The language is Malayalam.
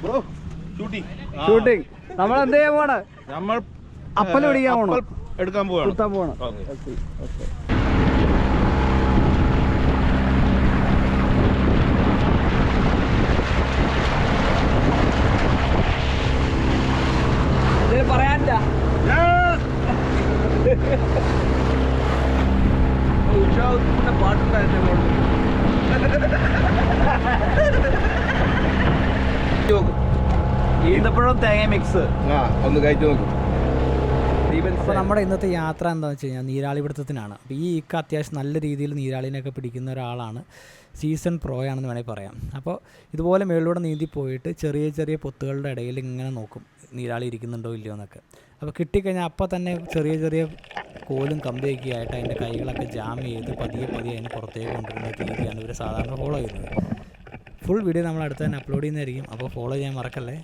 ബ്രോ ഷൂട്ടിംഗ് ഷൂട്ടിംഗ് നമ്മൾ എന്ത് ചെയ്യാൻ പോണ്? നമ്മൾ അപ്പൽ പിടിക്കാൻ പോണോ? എടുക്കാൻ പോവാണ്. കുത്താൻ പോണം. പറയാനില്ല. പാട്ടുണ്ടായിരുന്നു. ഈന്തപ്പഴം തേങ്ങ മിക്സ് ഒന്ന് കഴിച്ചു നോക്കും. അപ്പോൾ നമ്മുടെ ഇന്നത്തെ യാത്ര എന്താണെന്ന് വെച്ച് കഴിഞ്ഞാൽ നീരാളി പിടുത്തത്തിനാണ്. അപ്പോൾ ഈ ഇക്ക അത്യാവശ്യം നല്ല രീതിയിൽ നീരാളിനെയൊക്കെ പിടിക്കുന്ന ഒരാളാണ്. സീസൺ പ്രോയാണെന്ന് വേണമെങ്കിൽ പറയാം. അപ്പോൾ ഇതുപോലെ മേളിലൂടെ നീന്തി പോയിട്ട് ചെറിയ ചെറിയ പൊത്തുകളുടെ ഇടയിൽ ഇങ്ങനെ നോക്കും നീരാളി ഇരിക്കുന്നുണ്ടോ ഇല്ലയോ എന്നൊക്കെ. അപ്പോൾ കിട്ടിക്കഴിഞ്ഞാൽ അപ്പോൾ തന്നെ ചെറിയ ചെറിയ കോലും കമ്പിയൊക്കെ ആയിട്ട് അതിൻ്റെ കൈകളൊക്കെ ജാം ചെയ്ത് പതിയെ അതിന് പുറത്തേക്ക് കൊണ്ടുവരുന്ന രീതിയാണ് ഇവർ സാധാരണ ഫോളോ ചെയ്യുന്നത്. ഫുൾ വീഡിയോ നമ്മൾ അടുത്ത് തന്നെ അപ്ലോഡ് ചെയ്യുന്നതായിരിക്കും. അപ്പോൾ ഫോളോ ചെയ്യാൻ മറക്കല്ലേ.